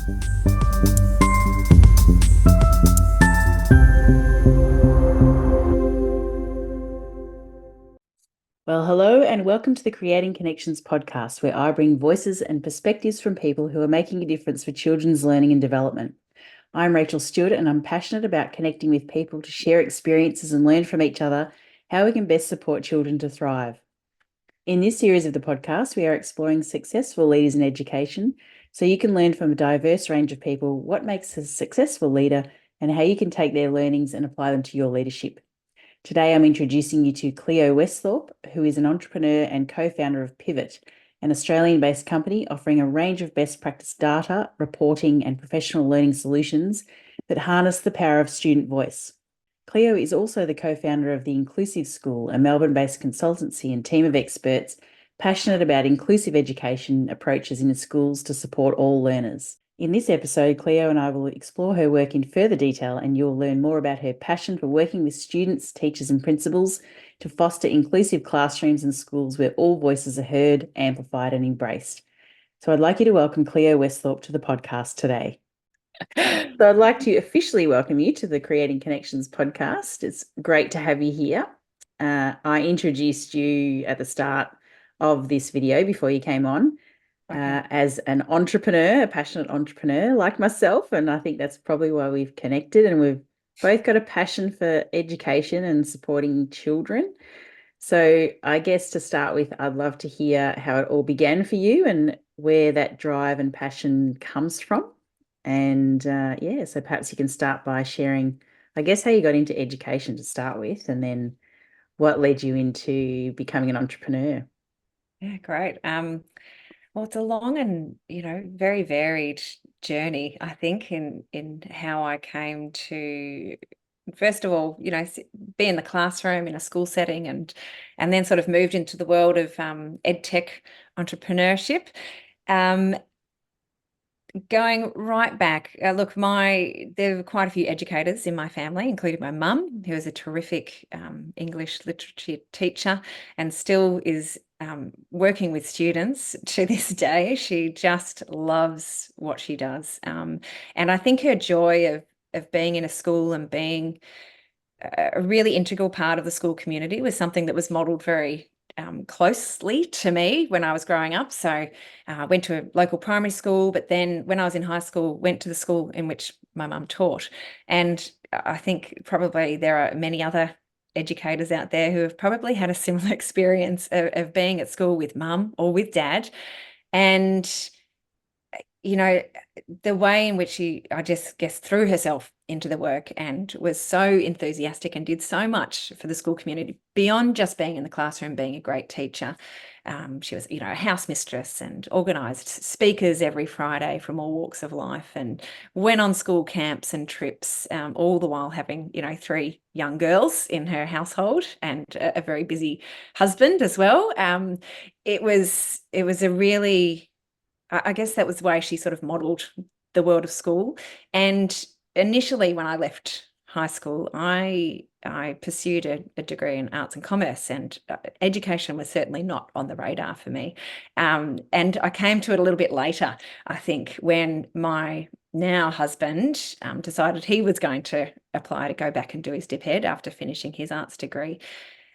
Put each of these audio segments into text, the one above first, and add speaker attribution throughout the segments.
Speaker 1: Well, hello and welcome to the Creating Connections podcast, where I bring voices and perspectives from people who are making a difference for children's learning and development. I'm Rachel Stewart, and I'm passionate about connecting with people to share experiences and learn from each other how we can best support children to thrive. In this series of the podcast, we are exploring successful leaders in education, so you can learn from a diverse range of people what makes a successful leader and how you can take their learnings and apply them to your leadership. Today, I'm introducing you to Cleo Westhorpe, who is an entrepreneur and co-founder of Pivot, an Australian-based company offering a range of best practice data, reporting, and professional learning solutions that harness the power of student voice. Cleo is also the co-founder of the Inclusive School, a Melbourne-based consultancy and team of experts passionate about inclusive education approaches in schools to support all learners. In this episode, Cleo and I will explore her work in further detail, and you'll learn more about her passion for working with students, teachers, and principals to foster inclusive classrooms and schools where all voices are heard, amplified, and embraced. So I'd like you to welcome Cleo Westhorpe to the podcast today. So I'd like to officially welcome you to the Creating Connections podcast. It's great to have you here. I introduced you at the start of this video before you came on as an entrepreneur, a passionate entrepreneur like myself. And I think that's probably why we've connected, and we've both got a passion for education and supporting children. So I guess to start with, I'd love to hear how it all began for you and where that drive and passion comes from. And so perhaps you can start by sharing, I guess, how you got into education to start with, and then what led you into becoming an entrepreneur.
Speaker 2: Yeah, great. Well, it's a long and, very varied journey, I think, in how I came to, first of all, be in the classroom in a school setting and then sort of moved into the world of ed tech entrepreneurship. Going right back, look, there were quite a few educators in my family, including my mum, who is a terrific English literature teacher and still is working with students to this day. She just loves what she does. And I think her joy of being in a school and being a really integral part of the school community was something that was modelled very closely to me when I was growing up. So I went to a local primary school, but then when I was in high school, went to the school in which my mum taught. And I think probably there are many other educators out there who have probably had a similar experience of being at school with mum or with dad. And the way in which I just guess, threw herself into the work and was so enthusiastic and did so much for the school community beyond just being in the classroom, being a great teacher. She was, a house mistress and organised speakers every Friday from all walks of life and went on school camps and trips, all the while having, 3 young girls in her household and a very busy husband as well. It was a really, I guess that was the way she sort of modelled the world of school. And initially, when I left high school, I pursued a degree in arts and commerce, and education was certainly not on the radar for me. And I came to it a little bit later, I think, when my now husband decided he was going to apply to go back and do his dip ed after finishing his arts degree.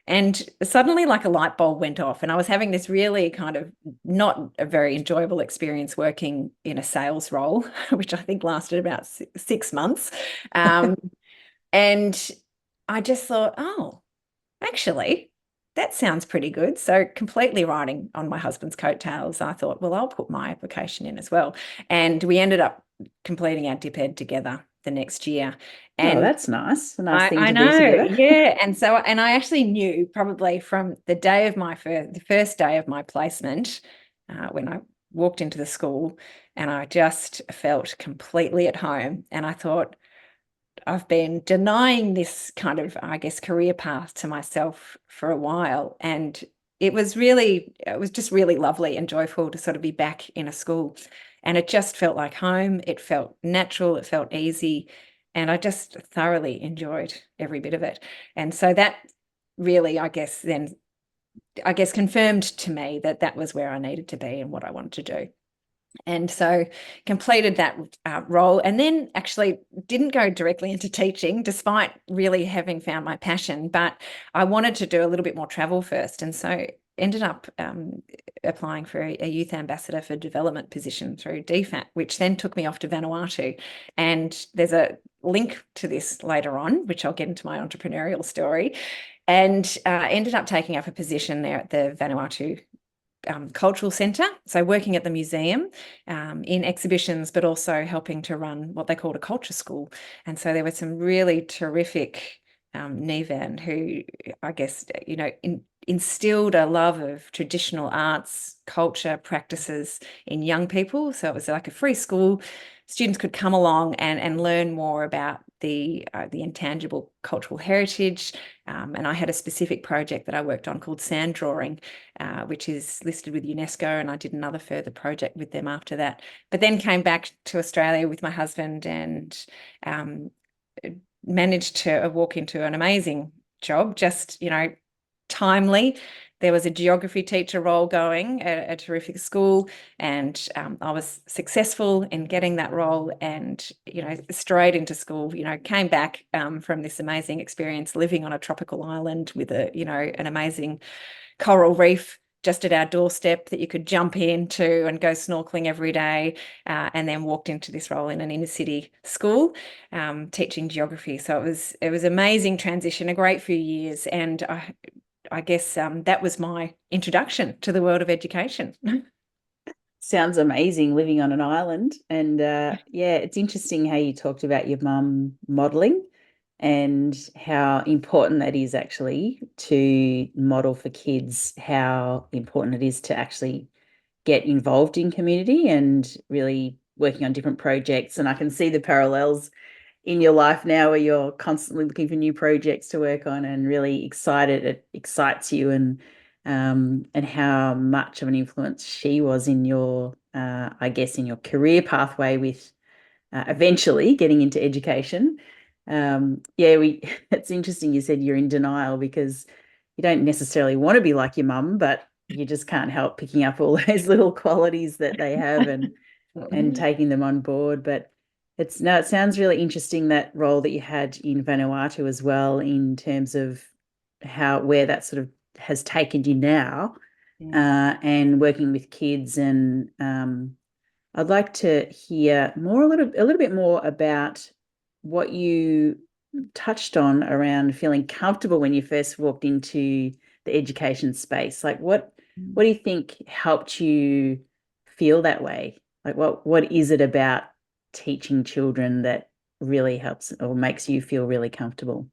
Speaker 2: And suddenly, like a light bulb went off, and I was having this really kind of not a very enjoyable experience working in a sales role, which I think lasted about 6 months. And I just thought, oh, actually, that sounds pretty good. So completely riding on my husband's coattails, I thought, well, I'll put my application in as well. And we ended up completing our dip ed together the next year. And
Speaker 1: that's nice. A nice thing
Speaker 2: I
Speaker 1: to
Speaker 2: know,
Speaker 1: do together.
Speaker 2: yeah. And I actually knew probably from the day of the first day of my placement, when I walked into the school, and I just felt completely at home. And I thought, I've been denying this kind of, I guess, career path to myself for a while. And it was just really lovely and joyful to sort of be back in a school. And it just felt like home. It felt natural. It felt easy. And I just thoroughly enjoyed every bit of it. And so that really, confirmed to me that that was where I needed to be and what I wanted to do. And so completed that role, and then actually didn't go directly into teaching despite really having found my passion, but I wanted to do a little bit more travel first. And so ended up applying for a youth ambassador for development position through DFAT, which then took me off to Vanuatu. And there's a link to this later on, which I'll get into my entrepreneurial story, and ended up taking up a position there at the Vanuatu cultural centre, so working at the museum in exhibitions, but also helping to run what they called a culture school. And so there were some really terrific Nevan who, I guess, instilled a love of traditional arts, culture, practices in young people. So it was like a free school. Students could come along and learn more about the intangible cultural heritage. And I had a specific project that I worked on called sand drawing, which is listed with UNESCO, and I did another further project with them after that. But then came back to Australia with my husband and managed to walk into an amazing job, just, timely. There was a geography teacher role going at a terrific school, and I was successful in getting that role, and straight into school. Came back from this amazing experience living on a tropical island with an amazing coral reef just at our doorstep that you could jump into and go snorkeling every day, and then walked into this role in an inner city school teaching geography. So it was amazing transition, a great few years, and I guess that was my introduction to the world of education.
Speaker 1: Sounds amazing living on an island. And yeah, it's interesting how you talked about your mum modeling and how important that is actually to model for kids, how important it is to actually get involved in community and really working on different projects. And I can see the parallels in your life now where you're constantly looking for new projects to work on and really excited. It excites you, and how much of an influence she was in your, I guess, in your career pathway with eventually getting into education. Yeah, it's interesting you said you're in denial because you don't necessarily want to be like your mum, but you just can't help picking up all those little qualities that they have and taking them on board. But it sounds really interesting, that role that you had in Vanuatu as well, in terms of where that sort of has taken you now, and working with kids. And I'd like to hear a little bit more about what you touched on around feeling comfortable when you first walked into the education space. Like what do you think helped you feel that way? Like what is it about teaching children that really helps or makes you feel really comfortable?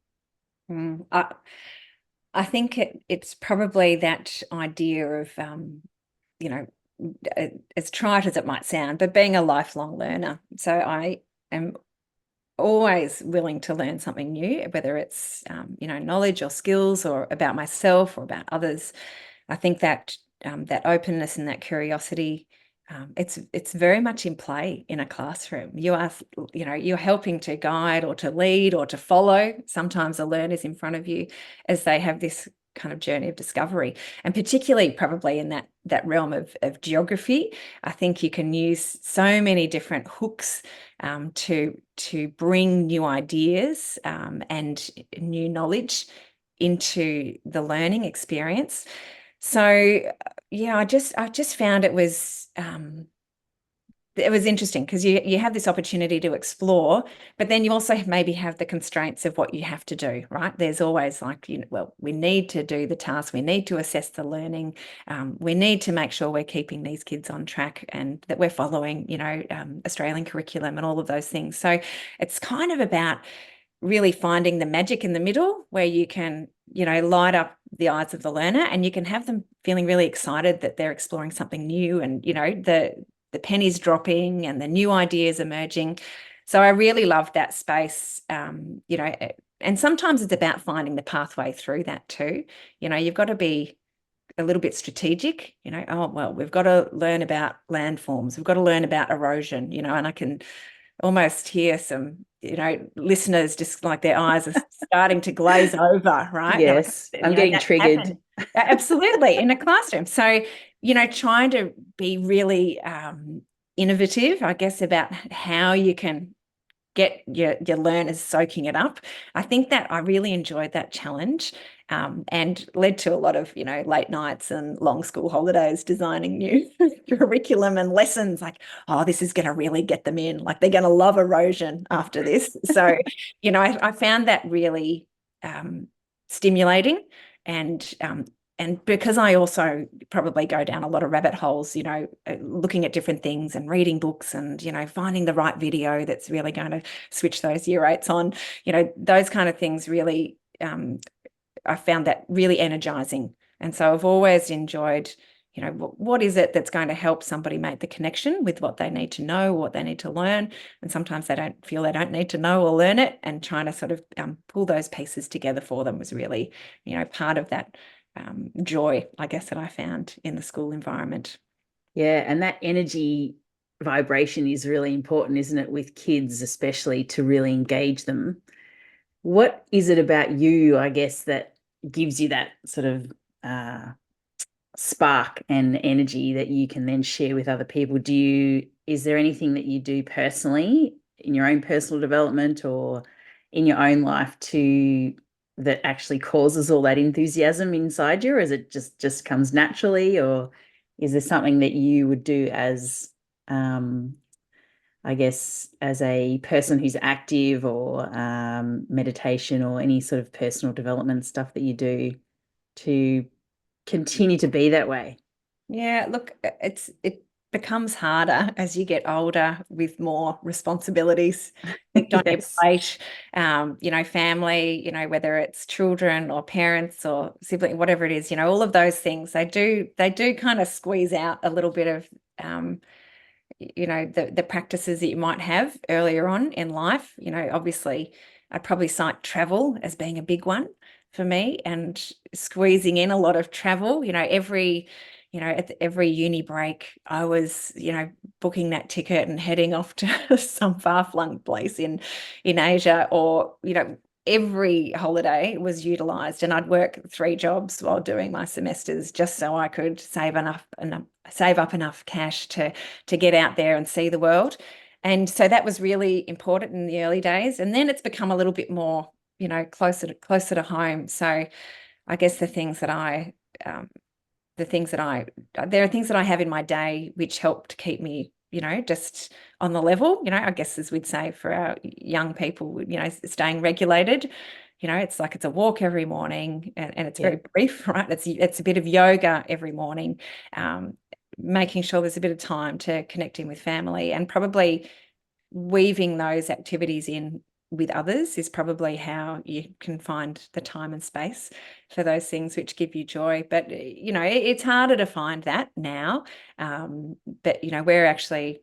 Speaker 2: I think it's probably that idea of, you know, as trite as it might sound, but being a lifelong learner. So I am always willing to learn something new, whether it's, knowledge or skills or about myself or about others. I think that that openness and that curiosity, it's very much in play in a classroom. You're helping to guide or to lead or to follow. Sometimes a learner is in front of you as they have this kind of journey of discovery, and particularly probably in that realm of geography. I think you can use so many different hooks to bring new ideas and new knowledge into the learning experience. So yeah, I just found it was interesting because you have this opportunity to explore, but then you also maybe have the constraints of what you have to do, right? There's always like, we need to do the task, we need to assess the learning, we need to make sure we're keeping these kids on track and that we're following, Australian curriculum and all of those things. So it's kind of about really finding the magic in the middle where you can, light up the eyes of the learner and you can have them feeling really excited that they're exploring something new, and, the pennies dropping and the new ideas emerging. So I really love that space, and sometimes it's about finding the pathway through that too. You've got to be a little bit strategic, we've got to learn about landforms, we've got to learn about erosion, and I can almost hear some, listeners just like their eyes are starting to glaze over, right? They're like,
Speaker 1: Yes, I'm getting
Speaker 2: that
Speaker 1: triggered.
Speaker 2: happened. Absolutely, in a classroom. So, trying to be really innovative, I guess, about how you can get your learners soaking it up. I think that I really enjoyed that challenge, and led to a lot of, late nights and long school holidays designing new curriculum and lessons. Like, oh, this is going to really get them in. Like, they're going to love erosion after this. So, I found that really stimulating, and and because I also probably go down a lot of rabbit holes, looking at different things and reading books and, finding the right video that's really going to switch those year eights on, those kind of things really, I found that really energizing. And so I've always enjoyed, what is it that's going to help somebody make the connection with what they need to know, what they need to learn. And sometimes they don't need to know or learn it, and trying to sort of pull those pieces together for them was really, part of that joy, I guess, that I found in the school environment.
Speaker 1: Yeah, and that energy vibration is really important, isn't it, with kids, especially to really engage them. What is it about you, I guess, that gives you that sort of spark and energy that you can then share with other people? Is there anything that you do personally in your own personal development or in your own life that actually causes all that enthusiasm inside you, or is it just comes naturally, or is there something that you would do as I guess as a person who's active, or meditation, or any sort of personal development stuff that you do to continue to be that way?
Speaker 2: Yeah, look, it becomes harder as you get older with more responsibilities heaped on your
Speaker 1: Yes.
Speaker 2: plate. Family, whether it's children or parents or sibling, whatever it is, all of those things, they do kind of squeeze out a little bit of the practices that you might have earlier on in life. Obviously I'd probably cite travel as being a big one for me, and squeezing in a lot of travel. At every uni break, I was, booking that ticket and heading off to some far-flung place in Asia, or, every holiday was utilized, and I'd work 3 jobs while doing my semesters just so I could save up enough cash to get out there and see the world. And so that was really important in the early days. And then it's become a little bit more, closer to home. So I guess um, there are things that I have in my day which help to keep me, just on the level, I guess, as we'd say for our young people, staying regulated. It's a walk every morning, and it's
Speaker 1: Yeah.
Speaker 2: very brief, right? It's a bit of yoga every morning, making sure there's a bit of time to connecting with family, and probably weaving those activities in with others is probably how you can find the time and space for those things which give you joy. But it's harder to find that now. But we're actually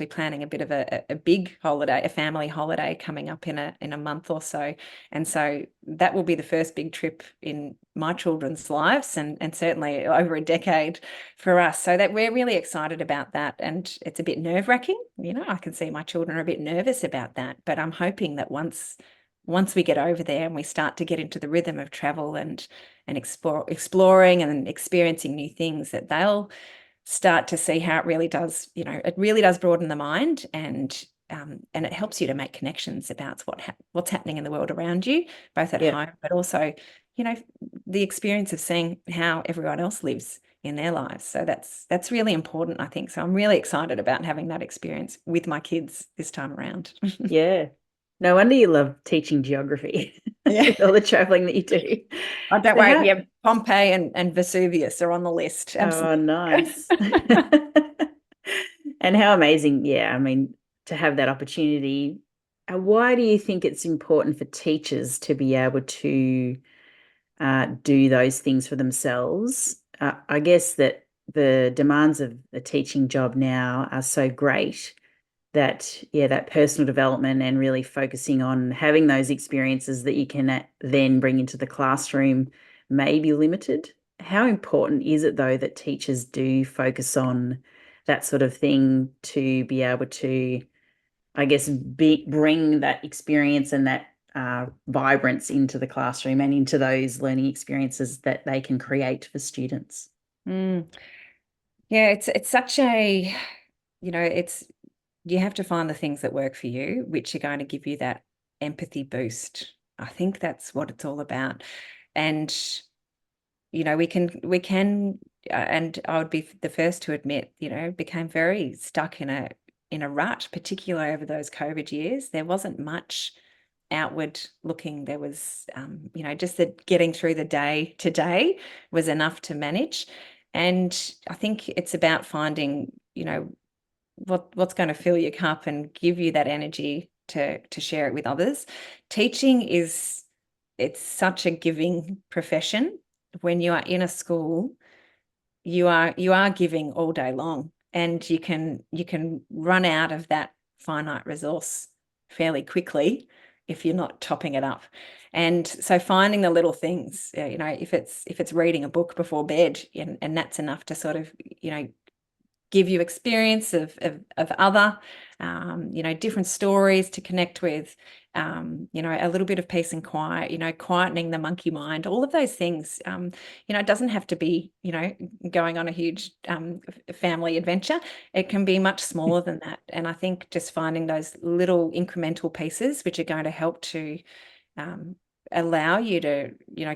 Speaker 2: planning a bit of a big holiday, a family holiday coming up in a month or so. And so that will be the first big trip in my children's lives, and certainly over a decade for us. So that we're really excited about that. And it's a bit nerve-wracking. I can see my children are a bit nervous about that, but I'm hoping that once we get over there and we start to get into the rhythm of travel and exploring and experiencing new things, that they'll start to see how it really does, it really does broaden the mind, and it helps you to make connections about what's happening in the world around you, both at
Speaker 1: Yeah.
Speaker 2: home, but also, the experience of seeing how everyone else lives in their lives. So that's really important, I think. So I'm really excited about having that experience with my kids this time around.
Speaker 1: Yeah. No wonder you love teaching geography
Speaker 2: Yeah.
Speaker 1: with all the traveling that you do.
Speaker 2: I don't
Speaker 1: So
Speaker 2: worry.
Speaker 1: how,
Speaker 2: Yeah, Pompeii and Vesuvius are on the list.
Speaker 1: oh,
Speaker 2: Absolutely.
Speaker 1: nice. And how amazing, yeah, I mean, to have that opportunity. Why do you think it's important for teachers to be able to do those things for themselves? I guess that the demands of the teaching job now are so great that, yeah, that personal development and really focusing on having those experiences that you can then bring into the classroom may be limited. How important is it, though, that teachers do focus on that sort of thing to be able to, I guess, bring that experience and that vibrance into the classroom and into those learning experiences that they can create for students?
Speaker 2: Mm. Yeah, it's such a it's you have to find the things that work for you, which are going to give you that empathy boost. I think that's what it's all about. And we can and I would be the first to admit, became very stuck in a rut, particularly over those COVID years. There wasn't much outward looking. There was just that getting through the day to day was enough to manage. And I think it's about finding, what's going to fill your cup and give you that energy to share it with others. Teaching it's such a giving profession. When you are in a school, you are giving all day long, and you can run out of that finite resource fairly quickly if you're not topping it up. And so finding the little things, if it's reading a book before bed, and that's enough to sort of give you experience of other, different stories to connect with, a little bit of peace and quiet, quietening the monkey mind, all of those things. It doesn't have to be, going on a huge family adventure. It can be much smaller than that. And I think just finding those little incremental pieces, which are going to help to allow you to,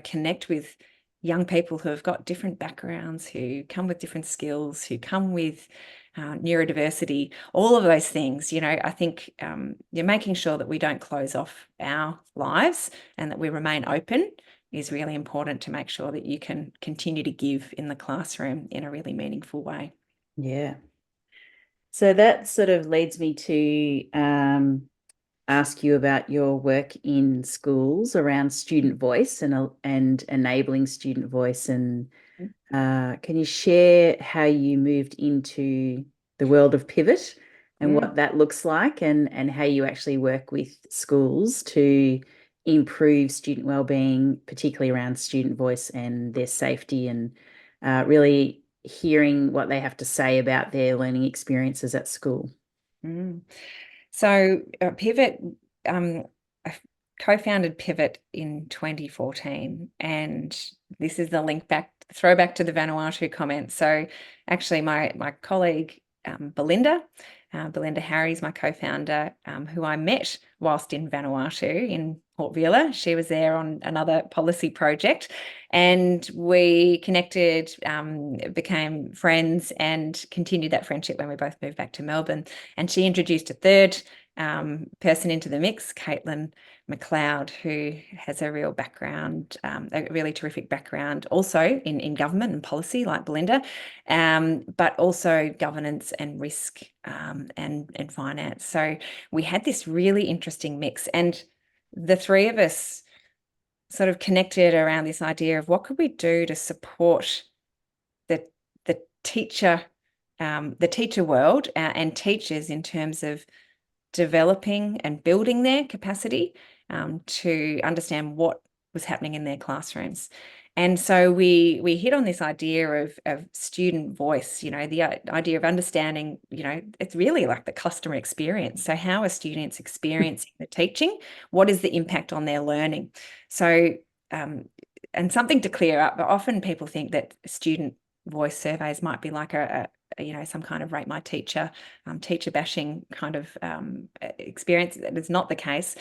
Speaker 2: connect with young people who have got different backgrounds, who come with different skills, who come with neurodiversity, all of those things. I think you're making sure that we don't close off our lives and that we remain open is really important to make sure that you can continue to give in the classroom in a really meaningful way.
Speaker 1: Yeah. So that sort of leads me to ask you about your work in schools around student voice and enabling student voice. And can you share how you moved into the world of pivot and
Speaker 2: Mm.
Speaker 1: what that looks like, and how you actually work with schools to improve student wellbeing, particularly around student voice and their safety, and really hearing what they have to say about their learning experiences at school?
Speaker 2: Mm. So Pivot, I co-founded Pivot in 2014, and this is the throwback to the Vanuatu comment. So actually my colleague, Belinda Harry's my co-founder, who I met whilst in Vanuatu in Port Vila. She was there on another policy project, and we connected, became friends, and continued that friendship when we both moved back to Melbourne. And she introduced a third person into the mix, Caitlin McLeod, who has a real background, a really terrific background also in government and policy like Belinda, but also governance and risk, and finance. So we had this really interesting mix, and the three of us sort of connected around this idea of what could we do to support the teacher world, and teachers in terms of developing and building their capacity to understand what was happening in their classrooms. And so we hit on this idea of student voice, the idea of understanding, it's really like the customer experience. So how are students experiencing the teaching? What is the impact on their learning? So, and something to clear up, but often people think that student voice surveys might be like some kind of rate my teacher, teacher bashing kind of experience. That is not the case.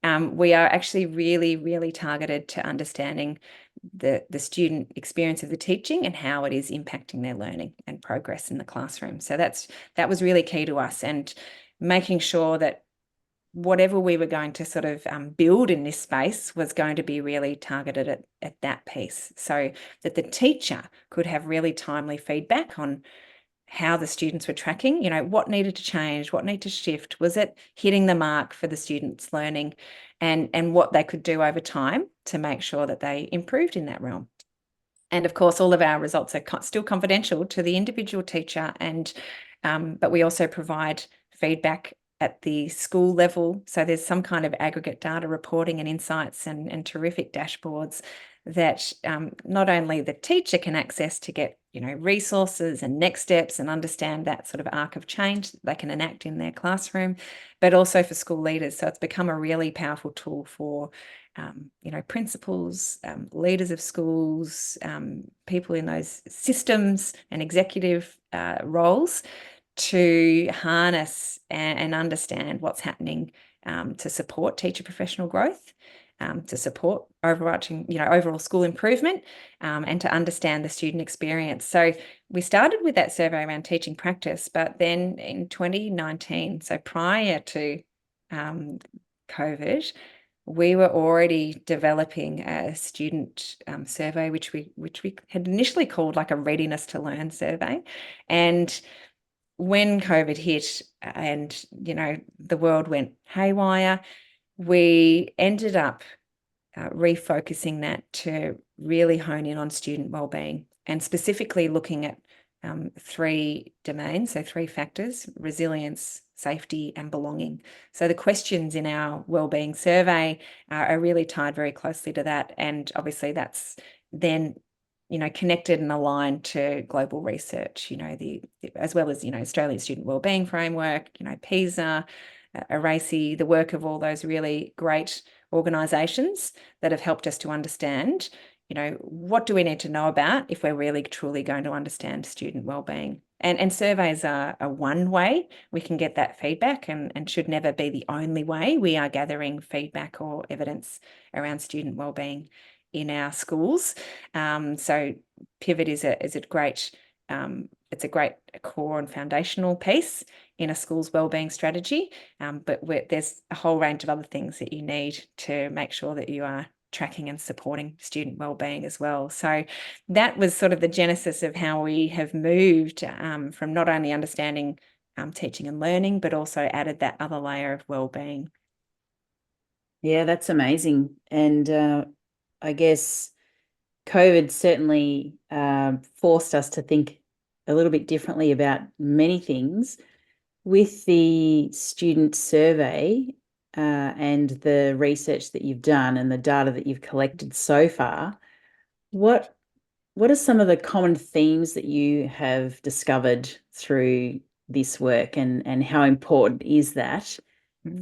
Speaker 2: We are actually really, really targeted to understanding the student experience of the teaching and how it is impacting their learning and progress in the classroom. So that was really key to us, and making sure that whatever we were going to sort of build in this space was going to be really targeted at that piece, so that the teacher could have really timely feedback on how the students were tracking, what needed to change, what needed to shift, was it hitting the mark for the students' learning, and what they could do over time to make sure that they improved in that realm. And of course, all of our results are still confidential to the individual teacher, but we also provide feedback at the school level. So there's some kind of aggregate data reporting and insights, and terrific dashboards that not only the teacher can access to get resources and next steps and understand that sort of arc of change that they can enact in their classroom, but also for school leaders. So it's become a really powerful tool for principals, leaders of schools, people in those systems and executive roles, to harness and understand what's happening to support teacher professional growth, to support overarching, overall school improvement, and to understand the student experience. So we started with that survey around teaching practice, but then in 2019, so prior to COVID, we were already developing a student survey, which we had initially called like a readiness to learn survey. And when COVID hit and, the world went haywire, we ended up refocusing that to really hone in on student wellbeing and specifically looking at 3 domains, so 3 factors: resilience, safety, and belonging. So the questions in our wellbeing survey are really tied very closely to that. And obviously that's then connected and aligned to global research, as well as, Australian Student Wellbeing Framework, PISA, ERACI, the work of all those really great organisations that have helped us to understand, what do we need to know about if we're really truly going to understand student wellbeing. And surveys are one way we can get that feedback, and should never be the only way we are gathering feedback or evidence around student wellbeing in our schools. So Pivot is a great it's a great core and foundational piece in a school's wellbeing strategy, but there's a whole range of other things that you need to make sure that you are tracking and supporting student wellbeing as well. So that was sort of the genesis of how we have moved from not only understanding teaching and learning, but also added that other layer of wellbeing.
Speaker 1: Yeah, that's amazing. And I guess COVID certainly forced us to think a little bit differently about many things. With the student survey and the research that you've done and the data that you've collected so far, what are some of the common themes that you have discovered through this work, and how important is that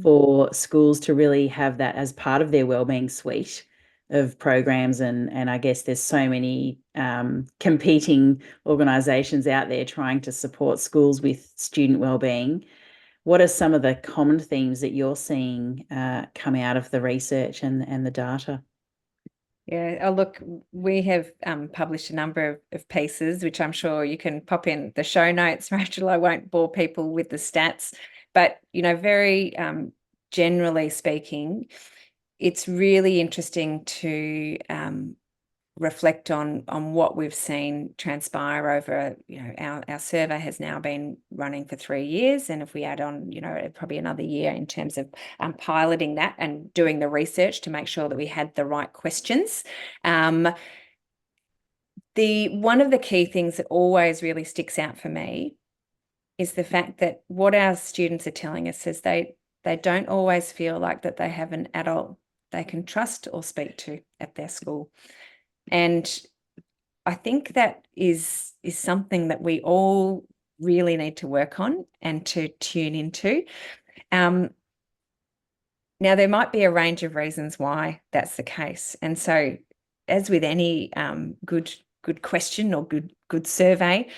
Speaker 1: for schools to really have that as part of their wellbeing suite of programs? And I guess there's so many competing organisations out there trying to support schools with student wellbeing. What are some of the common themes that you're seeing come out of the research and the data?
Speaker 2: Yeah, oh, look, we have published a number of pieces, which I'm sure you can pop in the show notes, Rachel. I won't bore people with the stats, but, very generally speaking, it's really interesting to reflect on what we've seen transpire over, our survey has now been running for 3 years. And if we add on, probably another year in terms of piloting that and doing the research to make sure that we had the right questions. One of the key things that always really sticks out for me is the fact that what our students are telling us is they don't always feel like that they have an adult they can trust or speak to at their school. And I think that is something that we all really need to work on and to tune into. Now, there might be a range of reasons why that's the case. And so, as with any good question or good survey,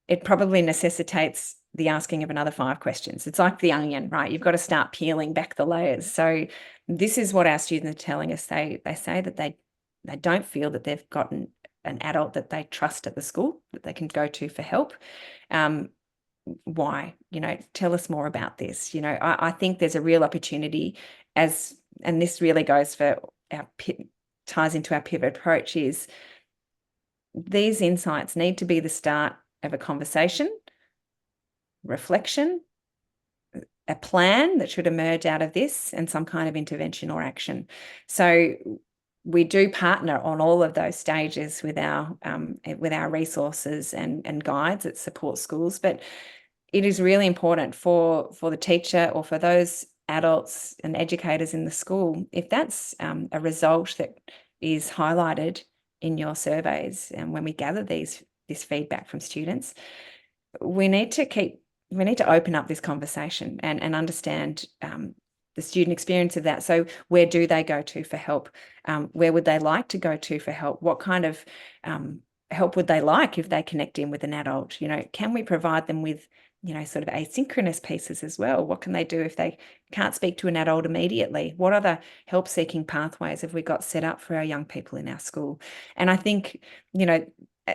Speaker 2: it probably necessitates the asking of another 5 questions. It's like the onion, right? You've got to start peeling back the layers. So this is what our students are telling us. They say that they don't feel that they've gotten an adult that they trust at the school, that they can go to for help. Why? Tell us more about this. I think there's a real opportunity and this really goes for ties into our pivot approach, is these insights need to be the start of a conversation, reflection, a plan that should emerge out of this, and some kind of intervention or action. So we do partner on all of those stages with our resources and guides that support schools. But it is really important for the teacher or for those adults and educators in the school, if that's a result that is highlighted in your surveys, and when we gather this feedback from students, we need to open up this conversation and understand the student experience of that. So where do they go to for help? Where would they like to go to for help? What kind of help would they like if they connect in with an adult? Can we provide them with sort of asynchronous pieces as well. What can they do if they can't speak to an adult immediately? What other help-seeking pathways have we got set up for our young people in our school? And I think,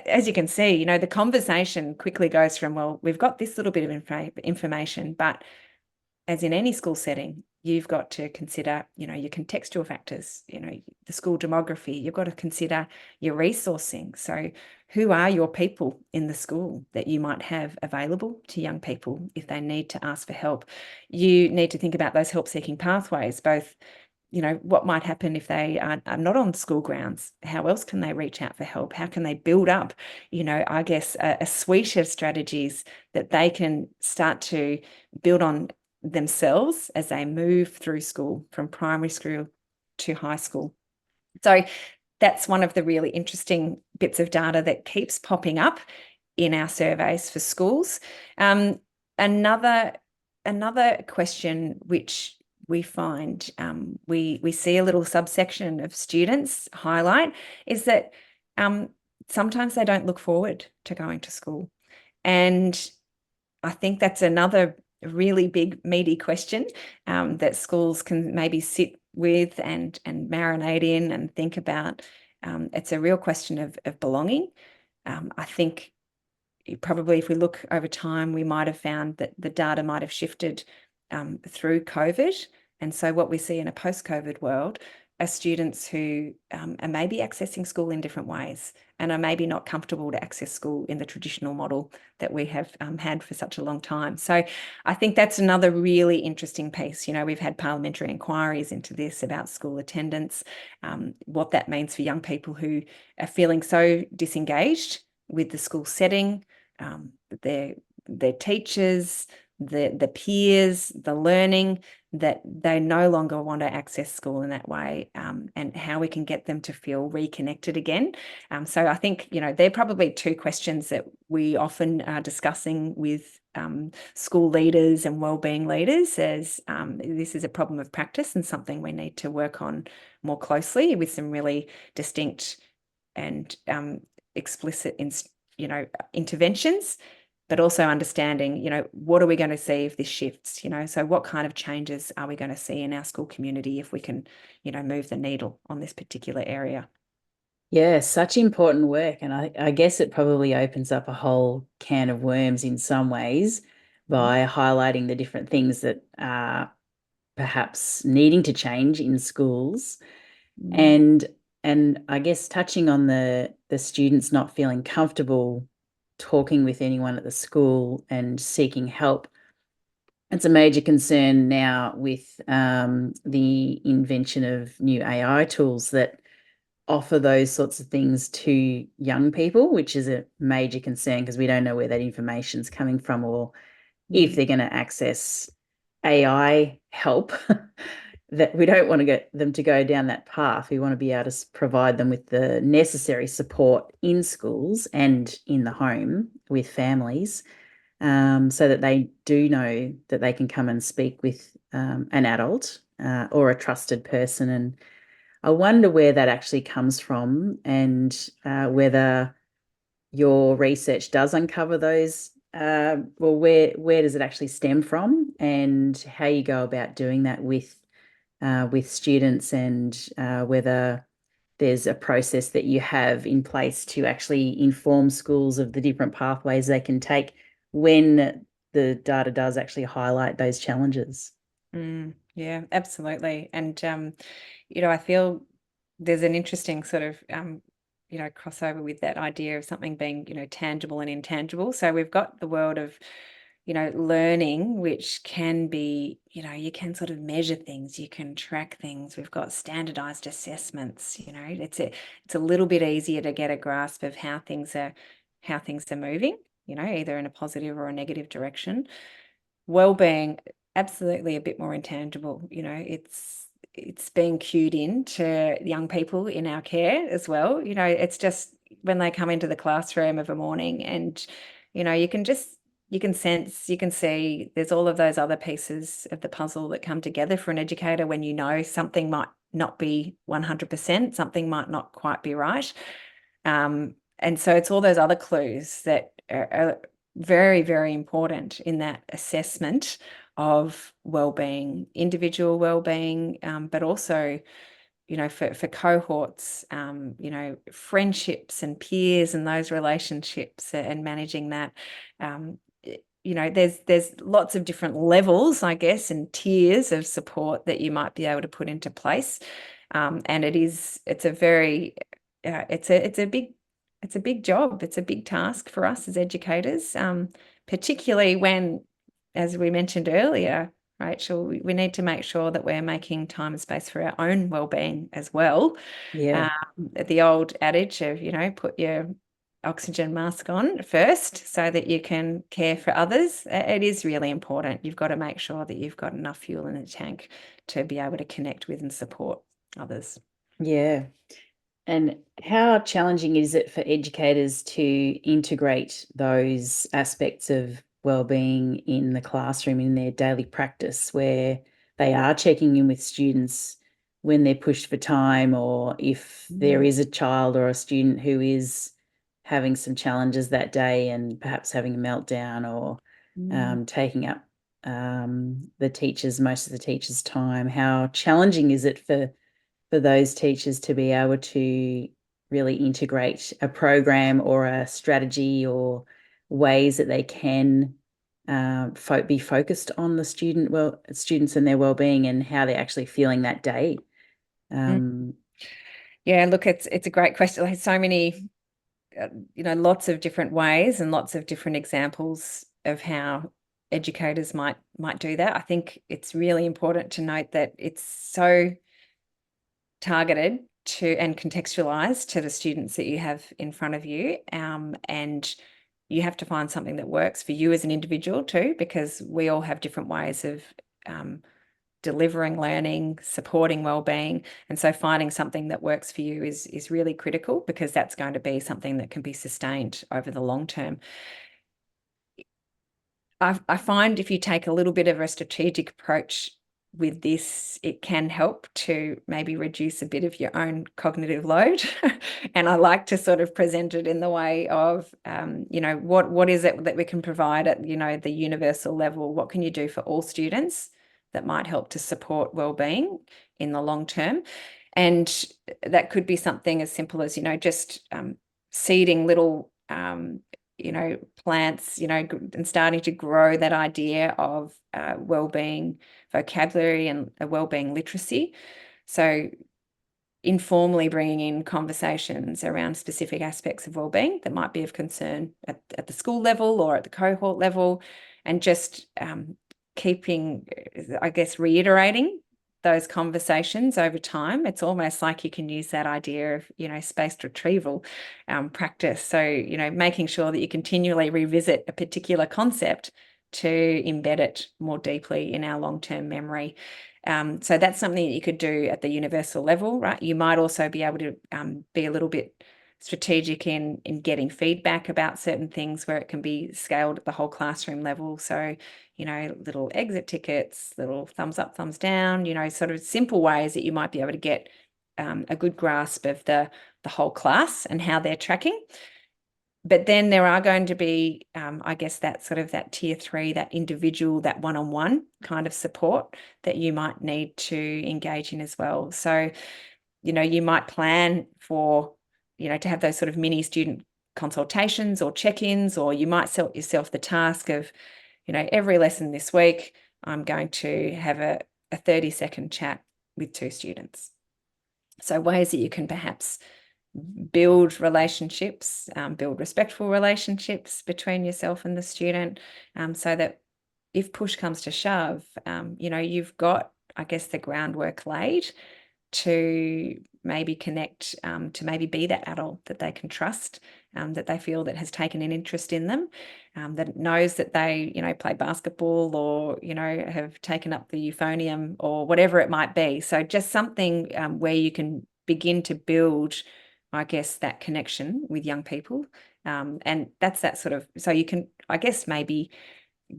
Speaker 2: as you can see, the conversation quickly goes from, well, we've got this little bit of information, but as in any school setting, you've got to consider, your contextual factors, the school demography. You've got to consider your resourcing. So who are your people in the school that you might have available to young people if they need to ask for help? You need to think about those help-seeking pathways, both what might happen if they are not on school grounds? How else can they reach out for help? How can they build up, I guess, a suite of strategies that they can start to build on themselves as they move through school from primary school to high school. So that's one of the really interesting bits of data that keeps popping up in our surveys for schools. Another question which we find we see a little subsection of students highlight is that sometimes they don't look forward to going to school. And I think that's another really big, meaty question that schools can maybe sit with and marinate in and think about. It's a real question of belonging. I think probably if we look over time, we might have found that the data might have shifted through COVID. And so what we see in a post-COVID world are students who are maybe accessing school in different ways and are maybe not comfortable to access school in the traditional model that we have had for such a long time. So I think that's another really interesting piece. We've had parliamentary inquiries into this about school attendance, what that means for young people who are feeling so disengaged with the school setting, their teachers, the peers, the learning, that they no longer want to access school in that way, and how we can get them to feel reconnected again. So I think, they're probably two questions that we often are discussing with school leaders and wellbeing leaders, as this is a problem of practice and something we need to work on more closely with some really distinct and explicit interventions, but also understanding, what are we going to see if this shifts? So what kind of changes are we going to see in our school community if we can, move the needle on this particular area?
Speaker 1: Yeah, such important work. And I guess it probably opens up a whole can of worms in some ways by highlighting the different things that are perhaps needing to change in schools. And I guess touching on the students not feeling comfortable talking with anyone at the school and seeking help. It's a major concern now with the invention of new AI tools that offer those sorts of things to young people, which is a major concern because we don't know where that information's coming from or if they're going to access AI help. That we don't want to get them to go down that path. We want to be able to provide them with the necessary support in schools and in the home with families, so that they do know that they can come and speak with an adult or a trusted person. And I wonder where that actually comes from, and whether your research does uncover those. Well, where does it actually stem from, and how you go about doing that with students, and whether there's a process that you have in place to actually inform schools of the different pathways they can take when the data does actually highlight those challenges.
Speaker 2: Yeah, absolutely. And, I feel there's an interesting sort of, crossover with that idea of something being, tangible and intangible. So we've got the world of, learning, which can be, you can sort of measure things, you can track things. We've got standardized assessments, it's a little bit easier to get a grasp of how things are moving, either in a positive or a negative direction. Wellbeing, absolutely a bit more intangible. It's being cued in to young people in our care as well. It's just when they come into the classroom of a morning, and you can sense, you can see there's all of those other pieces of the puzzle that come together for an educator when something might not be 100%, something might not quite be right. And so it's all those other clues that are very, very important in that assessment of well-being, individual well-being, but also, for cohorts, friendships and peers and those relationships and managing that. There's lots of different levels, I guess, and tiers of support that you might be able to put into place. And it's a very, it's a big job. It's a big task for us as educators, particularly when, as we mentioned earlier, Rachel, we need to make sure that we're making time and space for our own well-being as well.
Speaker 1: Yeah.
Speaker 2: The old adage of, put your oxygen mask on first so that you can care for others. It is really important. You've got to make sure that you've got enough fuel in the tank to be able to connect with and support others.
Speaker 1: Yeah. And how challenging is it for educators to integrate those aspects of well-being in the classroom in their daily practice, where they are checking in with students when they're pushed for time, or if there is a child or a student who is having some challenges that day and perhaps having a meltdown, or taking up most of the teacher's time? How challenging is it for those teachers to be able to really integrate a program or a strategy or ways that they can be focused on the students and their well-being and how they're actually feeling that day?
Speaker 2: Yeah, look, it's a great question. Like, so many, lots of different ways and lots of different examples of how educators might do that. I think it's really important to note that it's so targeted to and contextualized to the students that you have in front of you, and you have to find something that works for you as an individual too, because we all have different ways of delivering learning, supporting well-being, and so finding something that works for you is really critical, because that's going to be something that can be sustained over the long term. I find if you take a little bit of a strategic approach with this, it can help to maybe reduce a bit of your own cognitive load. And I like to sort of present it in the way of, what is it that we can provide at, the universal level? What can you do for all students that might help to support well-being in the long term? And that could be something as simple as, just seeding little plants, and starting to grow that idea of well-being vocabulary and a well-being literacy. So informally bringing in conversations around specific aspects of well-being that might be of concern at the school level or at the cohort level, and just keeping, I guess, reiterating those conversations over time. It's almost like you can use that idea of, spaced retrieval practice. So, making sure that you continually revisit a particular concept to embed it more deeply in our long-term memory. So that's something that you could do at the universal level, right? You might also be able to be a little bit strategic in getting feedback about certain things where it can be scaled at the whole classroom level. So, little exit tickets, little thumbs up, thumbs down, sort of simple ways that you might be able to get a good grasp of the whole class and how they're tracking. But then there are going to be, I guess, that tier 3, that individual, that one-on-one kind of support that you might need to engage in as well. So, you might plan for, to have those sort of mini student consultations or check-ins, or you might set yourself the task of, every lesson this week, I'm going to have a 30-second chat with 2 students. So ways that you can perhaps build relationships, build respectful relationships between yourself and the student, so that if push comes to shove, you've got, I guess, the groundwork laid to maybe connect, to maybe be that adult that they can trust, that they feel that has taken an interest in them, that knows that they, play basketball or, have taken up the euphonium or whatever it might be. So just something where you can begin to build, I guess, that connection with young people. And that's that sort of, so you can, I guess, maybe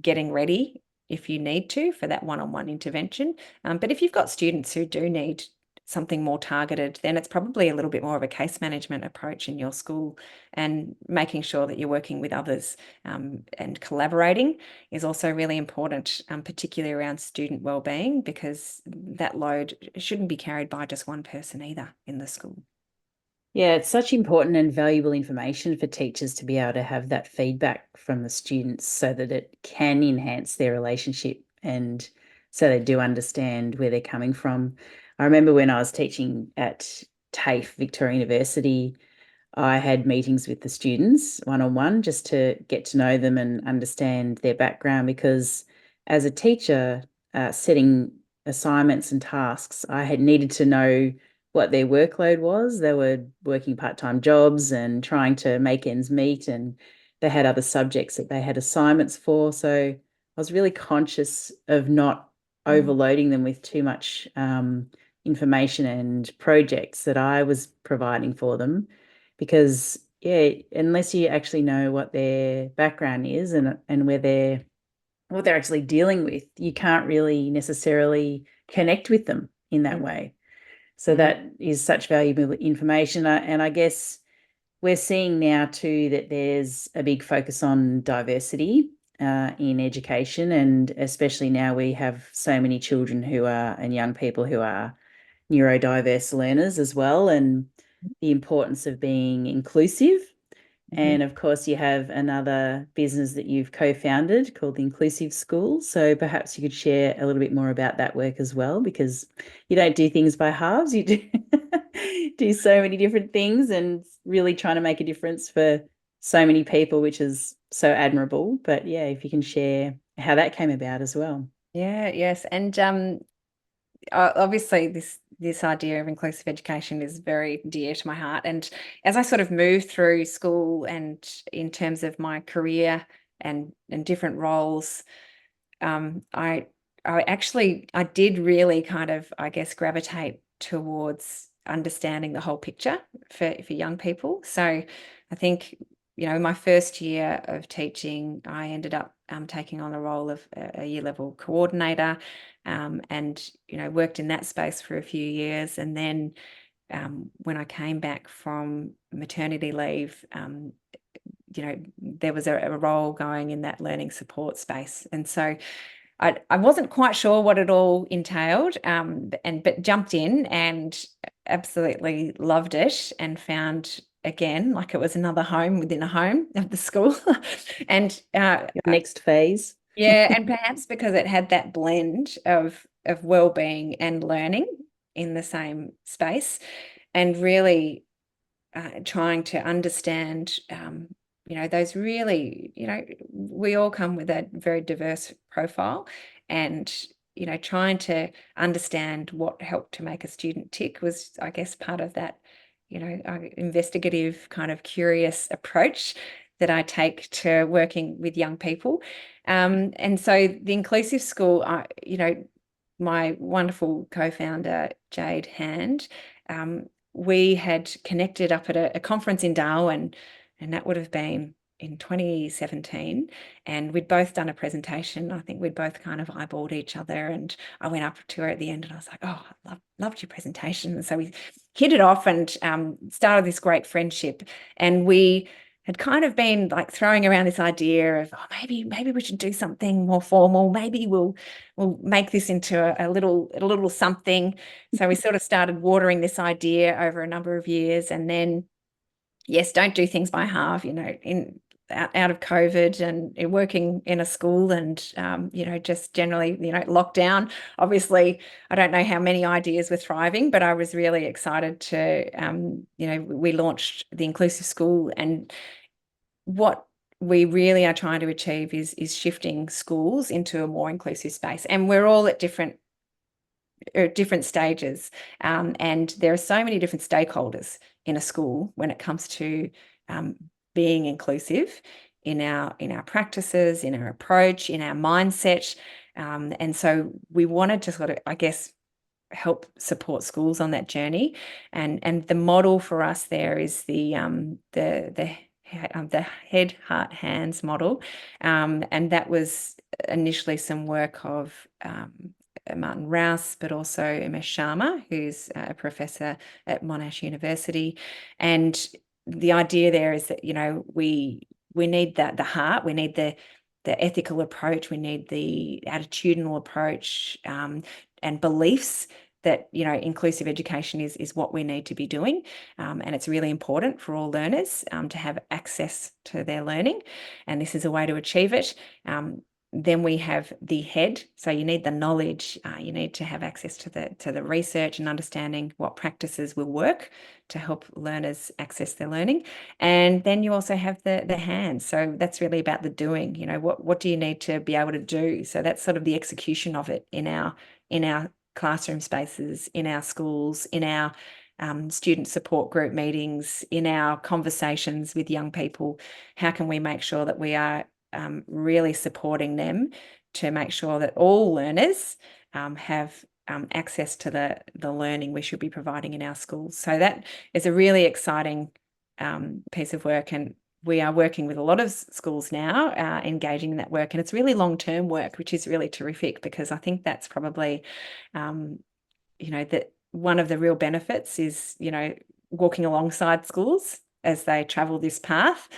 Speaker 2: getting ready if you need to for that one-on-one intervention. But if you've got students who do need something more targeted, then it's probably a little bit more of a case management approach in your school, and making sure that you're working with others, and collaborating is also really important, particularly around student wellbeing, because that load shouldn't be carried by just one person either in the school.
Speaker 1: Yeah, it's such important and valuable information for teachers to be able to have that feedback from the students so that it can enhance their relationship and so they do understand where they're coming from. I remember when I was teaching at TAFE, Victoria University, I had meetings with the students one-on-one just to get to know them and understand their background because as a teacher, setting assignments and tasks, I had needed to know what their workload was. They were working part-time jobs and trying to make ends meet, and they had other subjects that they had assignments for. So I was really conscious of not overloading them with too much information and projects that I was providing for them because yeah, unless you actually know what their background is and where they're what they're actually dealing with, you can't really necessarily connect with them in that way. So that is such valuable information. And I guess we're seeing now too that there's a big focus on diversity in education, and especially now we have so many children who are and young people who are neurodiverse learners as well, and the importance of being inclusive. And of course, you have another business that you've co-founded called the Inclusive School. So perhaps you could share a little bit more about that work as well, because you don't do things by halves. You do do so many different things and really trying to make a difference for so many people, which is so admirable. But yeah, if you can share how that came about as well.
Speaker 2: Yeah, yes. And obviously this idea of inclusive education is very dear to my heart. And as I sort of moved through school and in terms of my career and different roles, I I did really kind of, I guess, gravitate towards understanding the whole picture for young people. So I think, in my first year of teaching, I ended up taking on the role of a year level coordinator, and worked in that space for a few years. And then when I came back from maternity leave, there was a role going in that learning support space. And so I wasn't quite sure what it all entailed, but jumped in and absolutely loved it, and found again like it was another home within a home of the school. And
Speaker 1: Your next phase.
Speaker 2: yeah, and perhaps because it had that blend of well-being and learning in the same space, and really trying to understand, those really, we all come with a very diverse profile, and, trying to understand what helped to make a student tick was, I guess, part of that, investigative kind of curious approach that I take to working with young people. And so the inclusive school, my wonderful co-founder, Jade Hand, we had connected up at a conference in Darwin, and that would have been in 2017. And we'd both done a presentation. I think we'd both kind of eyeballed each other. And I went up to her at the end and I was like, oh, I loved your presentation. And so we hit it off and started this great friendship. And we had kind of been like throwing around this idea of, oh, maybe we should do something more formal. Maybe we'll make this into a little something. So we sort of started watering this idea over a number of years, and then, yes, don't do things by half. Out of COVID and working in a school, and just generally, lockdown. Obviously, I don't know how many ideas were thriving, but I was really excited to, we launched the Inclusive School, and what we really are trying to achieve is shifting schools into a more inclusive space. And we're all at different stages, and there are so many different stakeholders in a school when it comes to being inclusive in our practices, in our approach, in our mindset. And so we wanted to sort of, I guess, help support schools on that journey. And the model for us there is the head, heart, hands model. And that was initially some work of Martin Rouse, but also Umesh Sharma, who's a professor at Monash University. And the idea there is that, we need the heart, we need the ethical approach, we need the attitudinal approach, and beliefs that, inclusive education is what we need to be doing. And it's really important for all learners to have access to their learning. And this is a way to achieve it. Then we have the head. So you need the knowledge. You need to have access to the research and understanding what practices will work to help learners access their learning. And then you also have the hands. So that's really about the doing. What do you need to be able to do? So that's sort of the execution of it in our classroom spaces, in our schools, in our student support group meetings, in our conversations with young people. How can we make sure that we are really supporting them to make sure that all learners have access to the learning we should be providing in our schools? So that is a really exciting piece of work, and we are working with a lot of schools now, engaging in that work, and it's really long-term work, which is really terrific, because I think that's probably, that one of the real benefits is, walking alongside schools as they travel this path.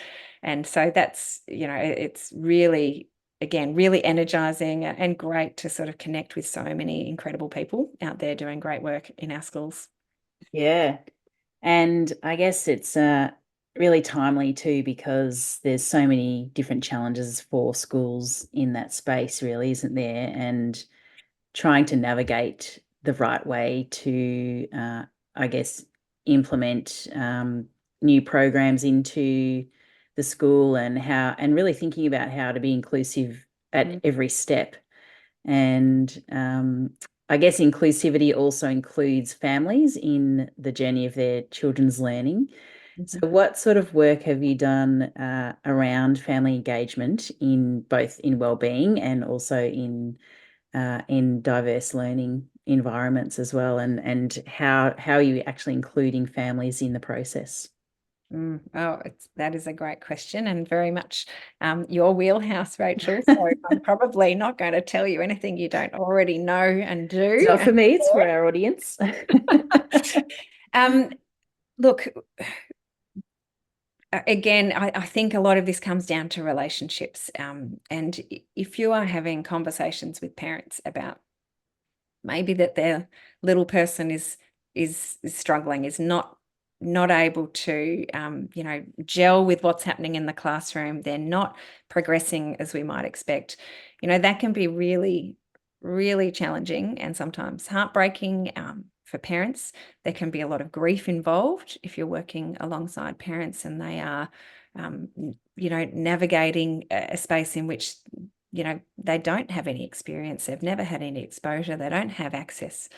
Speaker 2: And so that's, it's really, again, really energizing and great to sort of connect with so many incredible people out there doing great work in our schools.
Speaker 1: Yeah. And I guess it's really timely too, because there's so many different challenges for schools in that space, really, isn't there? And trying to navigate the right way to, I guess, implement new programs into the school, and really thinking about how to be inclusive at every step. And I guess inclusivity also includes families in the journey of their children's learning. So what sort of work have you done around family engagement in both in wellbeing and also in diverse learning environments as well, and how are you actually including families in the process?
Speaker 2: Oh, that is a great question, and very much your wheelhouse, Rachel. So I'm probably not going to tell you anything you don't already know and do.
Speaker 1: It's not for me, it's for our audience.
Speaker 2: Look, again, I think a lot of this comes down to relationships. And if you are having conversations with parents about maybe that their little person is struggling, is not able to gel with what's happening in the classroom, they're not progressing as we might expect, that can be really, really challenging and sometimes heartbreaking for parents. There can be a lot of grief involved if you're working alongside parents and they are navigating a space in which they don't have any experience, they've never had any exposure, they don't have access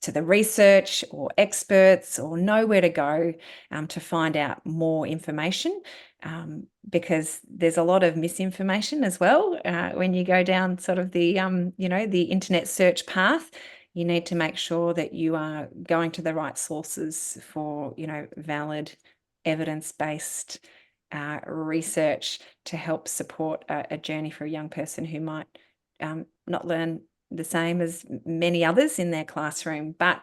Speaker 2: to the research or experts or know where to go to find out more information, because there's a lot of misinformation as well. When you go down sort of the the internet search path, you need to make sure that you are going to the right sources for valid evidence-based research to help support a journey for a young person who might not learn the same as many others in their classroom. But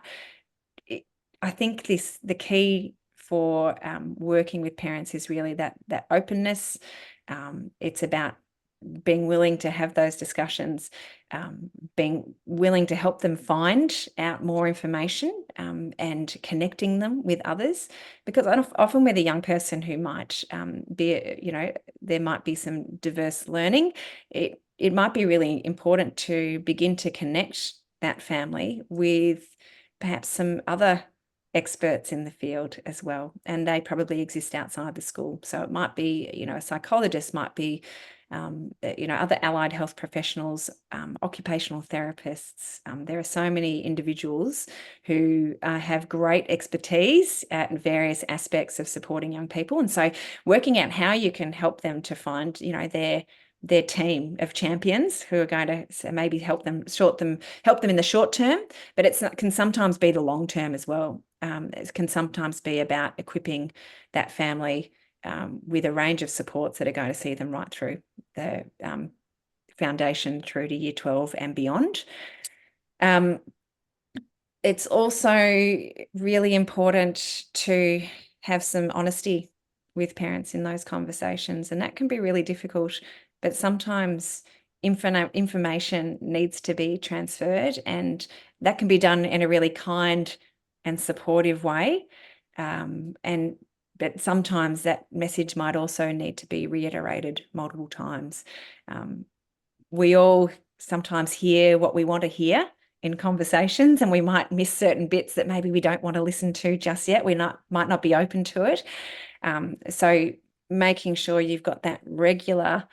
Speaker 2: I think the key for working with parents is really that openness. It's about being willing to have those discussions, being willing to help them find out more information, and connecting them with others. Because often with a young person who might be, there might be some diverse learning, it might be really important to begin to connect that family with perhaps some other experts in the field as well, and they probably exist outside the school. So it might be, a psychologist, might be other allied health professionals, occupational therapists. There are so many individuals who have great expertise at various aspects of supporting young people, and so working out how you can help them to find their team of champions who are going to maybe help them in the short term, but can sometimes be the long term as well. It can sometimes be about equipping that family with a range of supports that are going to see them right through the foundation through to year 12 and beyond. Um, it's also really important to have some honesty with parents in those conversations, and that can be really difficult, but sometimes information needs to be transferred, and that can be done in a really kind and supportive way. But sometimes that message might also need to be reiterated multiple times. Um, we all sometimes hear what we want to hear in conversations, and we might miss certain bits that maybe we don't want to listen to just yet. Might not be open to it. So making sure you've got that regular,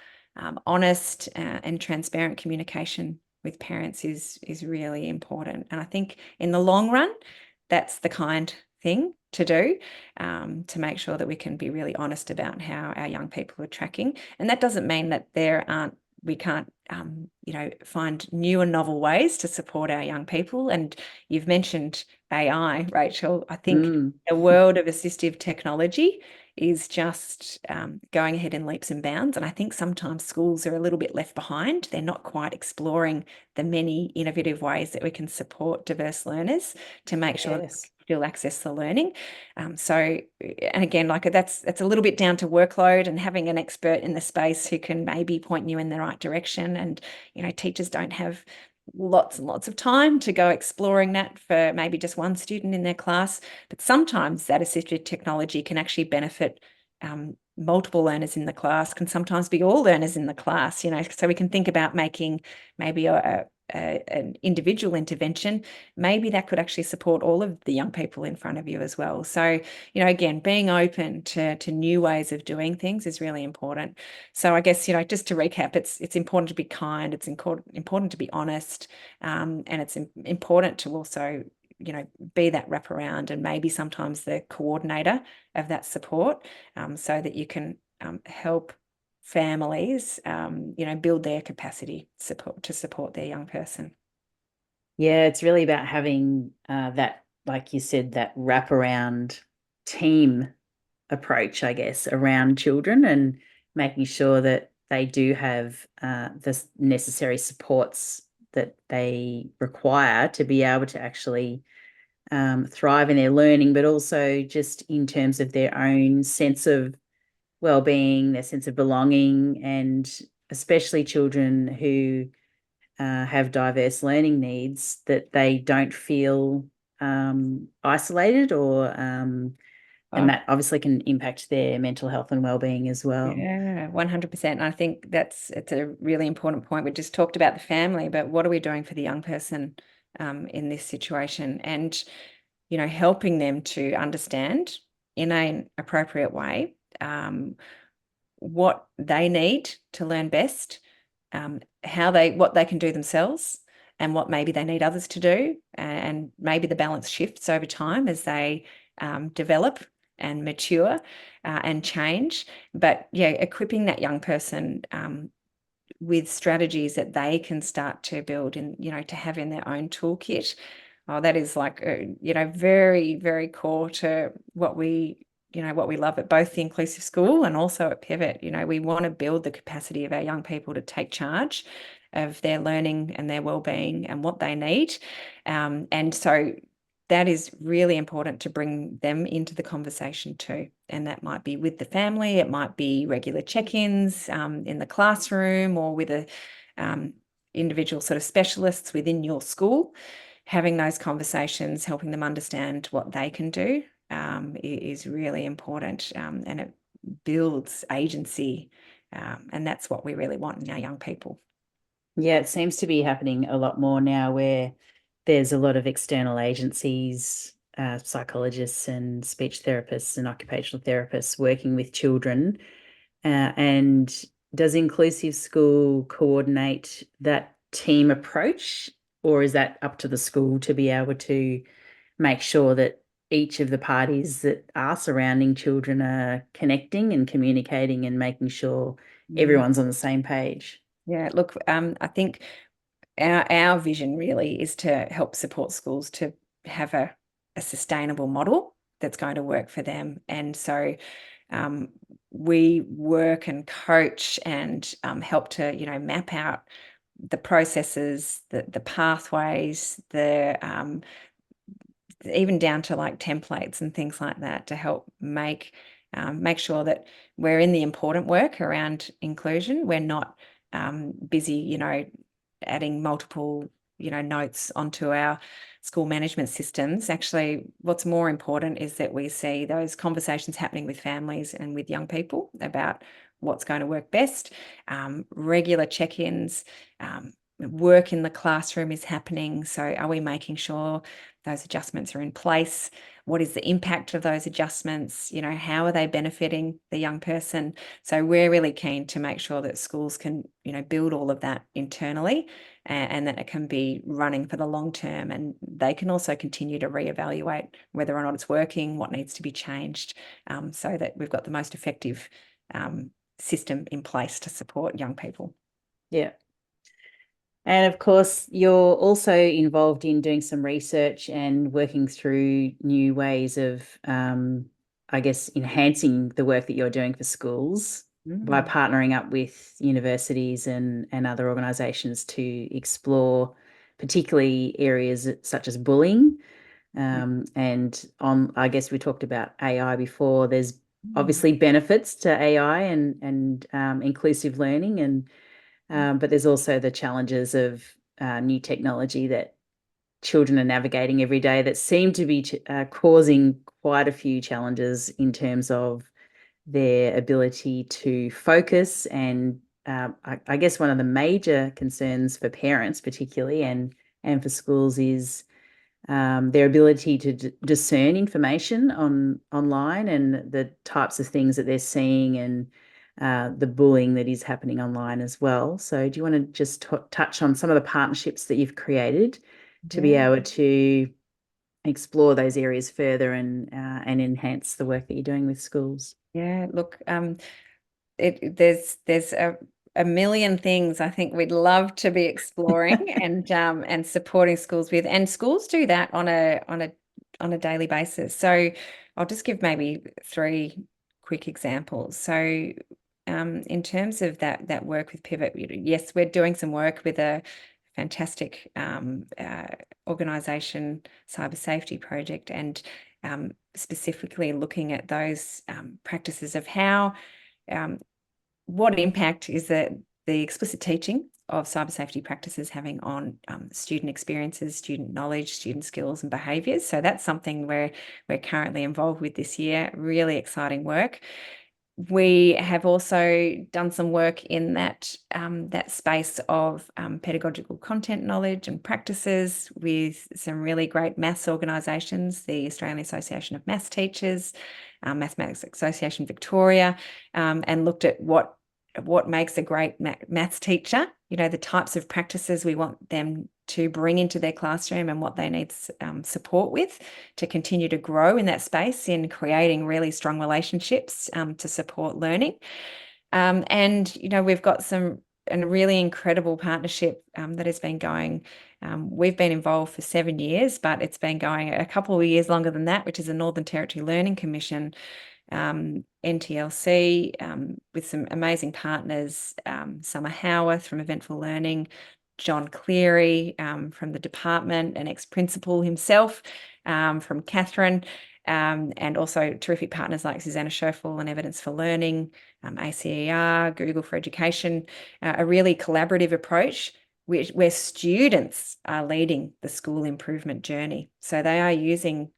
Speaker 2: honest, and transparent communication with parents is really important. And I think in the long run, that's the kind thing to do, to make sure that we can be really honest about how our young people are tracking. And that doesn't mean that we can't, find new and novel ways to support our young people. And you've mentioned AI, Rachel. I think
Speaker 1: Mm.
Speaker 2: a world of assistive technology is just going ahead in leaps and bounds. And I think sometimes schools are a little bit left behind. They're not quite exploring the many innovative ways that we can support diverse learners to make sure that
Speaker 1: Yes.
Speaker 2: they still access the learning. And again, like that's a little bit down to workload and having an expert in the space who can maybe point you in the right direction. And, teachers don't have lots and lots of time to go exploring that for maybe just one student in their class. But sometimes that assistive technology can actually benefit multiple learners in the class, can sometimes be all learners in the class, so we can think about making maybe an individual intervention. Maybe that could actually support all of the young people in front of you as well. So, again, being open to new ways of doing things is really important. So I guess, just to recap, it's important to be kind, it's important to be honest, and it's important to also, be that wraparound and maybe sometimes the coordinator of that support, so that you can help families, build their capacity to support their young person.
Speaker 1: Yeah, it's really about having that, like you said, that wraparound team approach, I guess, around children and making sure that they do have the necessary supports that they require to be able to actually thrive in their learning, but also just in terms of their own sense of well-being, their sense of belonging, and especially children who have diverse learning needs, that they don't feel isolated and
Speaker 2: Oh,
Speaker 1: that obviously can impact their mental health and well-being as well.
Speaker 2: yeah, 100%. And I think it's a really important point. We just talked about the family, but what are we doing for the young person in this situation? And, helping them to understand in an appropriate way what they need to learn best, what they can do themselves, and what maybe they need others to do, and maybe the balance shifts over time as they develop and mature and change. But yeah, equipping that young person with strategies that they can start to build and, to have in their own toolkit. Oh, that is like, very, very core to what we love at both the inclusive school and also at Pivot. We want to build the capacity of our young people to take charge of their learning and their well-being and what they need. And so that is really important to bring them into the conversation too. And that might be with the family, it might be regular check-ins in the classroom, or with individual sort of specialists within your school. Having those conversations, helping them understand what they can do, is really important, and it builds agency, and that's what we really want in our young people.
Speaker 1: Yeah, it seems to be happening a lot more now where there's a lot of external agencies, psychologists and speech therapists and occupational therapists working with children. And does inclusive school coordinate that team approach, or is that up to the school to be able to make sure that each of the parties that are surrounding children are connecting and communicating and making sure
Speaker 2: Mm.
Speaker 1: everyone's on the same page?
Speaker 2: Yeah, look, I think our vision really is to help support schools to have a sustainable model that's going to work for them. And so um, we work and coach and help to, map out the processes, the pathways, even down to like templates and things like that to help make sure that we're in the important work around inclusion. We're not busy, adding multiple, notes onto our school management systems. Actually, what's more important is that we see those conversations happening with families and with young people about what's going to work best, regular check-ins, work in the classroom is happening. So are we making sure those adjustments are in place? What is the impact of those adjustments? How are they benefiting the young person? So we're really keen to make sure that schools can, build all of that internally, and that it can be running for the long term, and they can also continue to reevaluate whether or not it's working, what needs to be changed, so that we've got the most effective system in place to support young people.
Speaker 1: Yeah. And of course, you're also involved in doing some research and working through new ways of, I guess, enhancing the work that you're doing for schools by partnering up with universities and other organisations to explore particularly areas such as bullying. And I guess we talked about AI before. There's obviously benefits to AI and inclusive learning, but there's also the challenges of new technology that children are navigating every day that seem to be causing quite a few challenges in terms of their ability to focus. And I guess one of the major concerns for parents, particularly, and for schools is their ability to discern information online and the types of things that they're seeing, and the bullying that is happening online as well. So do you want to just touch on some of the partnerships that you've created to be able to explore those areas further and enhance the work that you're doing with schools?
Speaker 2: Yeah, look, there's a million things I think we'd love to be exploring and supporting schools with, and schools do that on a daily basis. So I'll just give maybe 3 quick examples. So in terms of that work with Pivot, yes, we're doing some work with a fantastic organisation, Cyber Safety Project, and specifically looking at those practices of how what impact is the explicit teaching of cyber safety practices having on student experiences, student knowledge, student skills and behaviours. So that's something we're currently involved with this year. Really exciting work. We have also done some work in that space of pedagogical content knowledge and practices with some really great maths organisations, the Australian Association of Maths Teachers, Mathematics Association Victoria, and looked at what makes a great maths teacher, the types of practices we want them to bring into their classroom and what they need support with to continue to grow in that space in creating really strong relationships to support learning. And, we've got a really incredible partnership that has been going. We've been involved for 7 years, but it's been going a couple of years longer than that, which is the Northern Territory Learning Commission, NTLC, with some amazing partners, Summer Howarth from Eventful Learning, John Cleary from the department, an ex-principal himself, from Catherine, and also terrific partners like Susanna Schofel and Evidence for Learning, ACER, Google for Education, a really collaborative approach where students are leading the school improvement journey. So they are using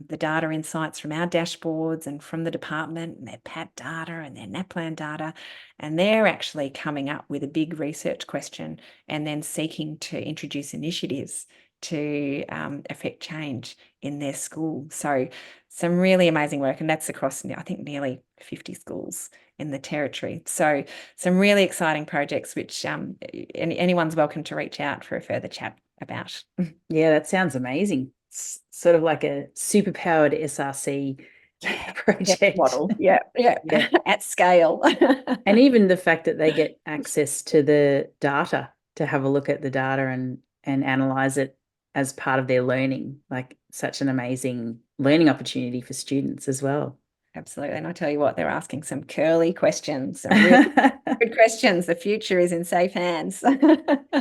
Speaker 2: the data insights from our dashboards and from the department and their PAT data and their NAPLAN data, and they're actually coming up with a big research question and then seeking to introduce initiatives to affect change in their school. So some really amazing work, and that's across, I think, nearly 50 schools in the territory. So some really exciting projects which anyone's welcome to reach out for a further chat about.
Speaker 1: Yeah, that sounds amazing. It's sort of like a superpowered SRC project.
Speaker 2: Model. Yeah. At scale.
Speaker 1: And even the fact that they get access to the data to have a look at the data and analyze it as part of their learning, like such an amazing learning opportunity for students as well.
Speaker 2: Absolutely. And I tell you what, they're asking some curly questions, some really good questions. The future is in safe hands.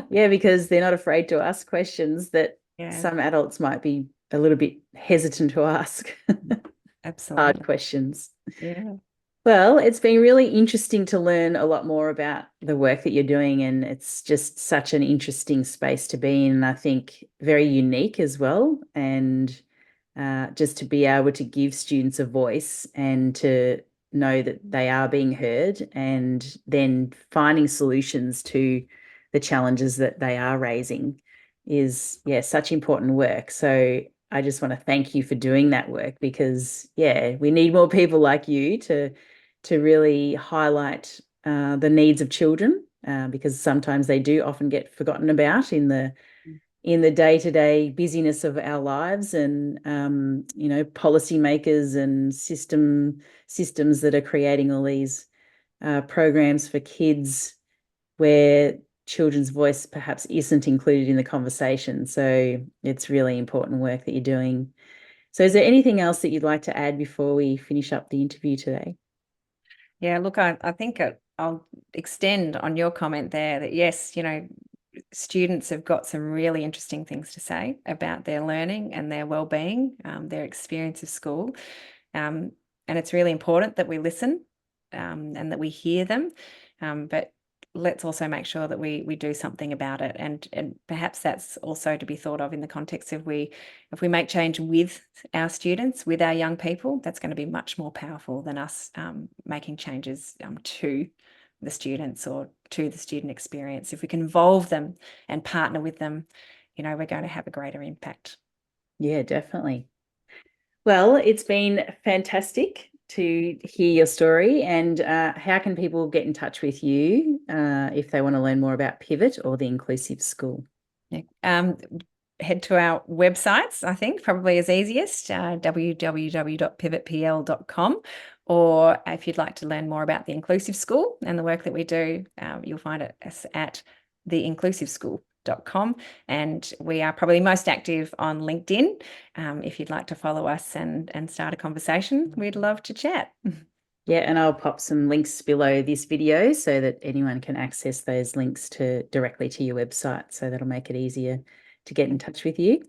Speaker 1: Yeah, because they're not afraid to ask questions that
Speaker 2: Yeah,
Speaker 1: some adults might be a little bit hesitant to ask. Hard
Speaker 2: absolutely.
Speaker 1: questions.
Speaker 2: Yeah.
Speaker 1: Well, it's been really interesting to learn a lot more about the work that you're doing, and it's just such an interesting space to be in, and I think very unique as well. And just to be able to give students a voice and to know that they are being heard, and then finding solutions to the challenges that they are raising is, yeah, such important work. So I just want to thank you for doing that work, because, yeah, we need more people like you to really highlight the needs of children, because sometimes they do often get forgotten about in the day-to-day busyness of our lives, and policymakers and systems that are creating all these programs for kids where children's voice perhaps isn't included in the conversation. So it's really important work that you're doing. So is there anything else that you'd like to add before we finish up the interview today?
Speaker 2: Yeah, look, I think I'll extend on your comment there that yes, students have got some really interesting things to say about their learning and their well-being, their experience of school. Um, and it's really important that we listen, and that we hear them. But let's also make sure that we do something about it. And perhaps that's also to be thought of in the context of if we make change with our students, with our young people, that's going to be much more powerful than us making changes to the students or to the student experience. If we can involve them and partner with them, we're going to have a greater impact.
Speaker 1: Yeah, definitely. Well, it's been fantastic to hear your story. And how can people get in touch with you if they want to learn more about Pivot or the Inclusive School?
Speaker 2: Yeah. Head to our websites, I think probably is easiest, www.pivotpl.com. Or if you'd like to learn more about the Inclusive School and the work that we do, you'll find it at theinclusiveschool.com. And we are probably most active on LinkedIn. If you'd like to follow us and start a conversation, we'd love to chat.
Speaker 1: Yeah, and I'll pop some links below this video so that anyone can access those links directly to your website. So that'll make it easier to get in touch with you.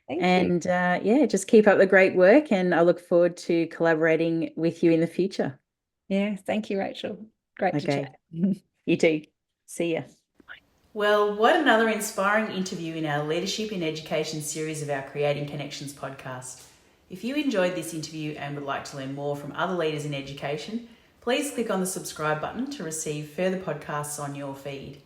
Speaker 2: Thank you.
Speaker 1: And yeah, just keep up the great work, and I look forward to collaborating with you in the future.
Speaker 2: Yeah, thank you, Rachel. Great to
Speaker 1: Okay,
Speaker 2: chat.
Speaker 1: you too. See ya. Well, what another inspiring interview in our Leadership in Education series of our Creating Connections podcast. If you enjoyed this interview and would like to learn more from other leaders in education, please click on the subscribe button to receive further podcasts on your feed.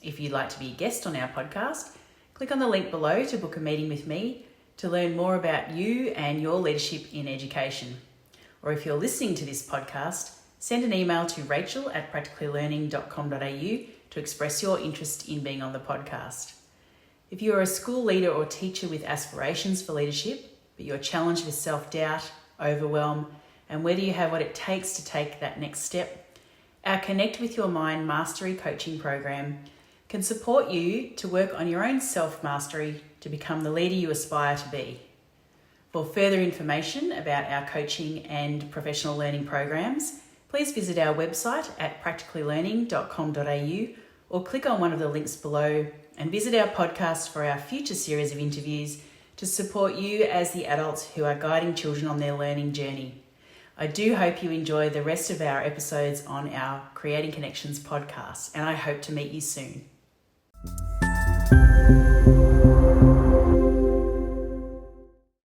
Speaker 1: If you'd like to be a guest on our podcast, click on the link below to book a meeting with me to learn more about you and your leadership in education. Or if you're listening to this podcast, send an email to rachel@practicallylearning.com.au to express your interest in being on the podcast. If you are a school leader or teacher with aspirations for leadership, but you're challenged with self-doubt, overwhelm, and whether you have what it takes to take that next step, our Connect with Your Mind Mastery Coaching Program can support you to work on your own self-mastery to become the leader you aspire to be. For further information about our coaching and professional learning programs, please visit our website at practicallylearning.com.au or click on one of the links below and visit our podcast for our future series of interviews to support you as the adults who are guiding children on their learning journey. I do hope you enjoy the rest of our episodes on our Creating Connections podcast, and I hope to meet you soon.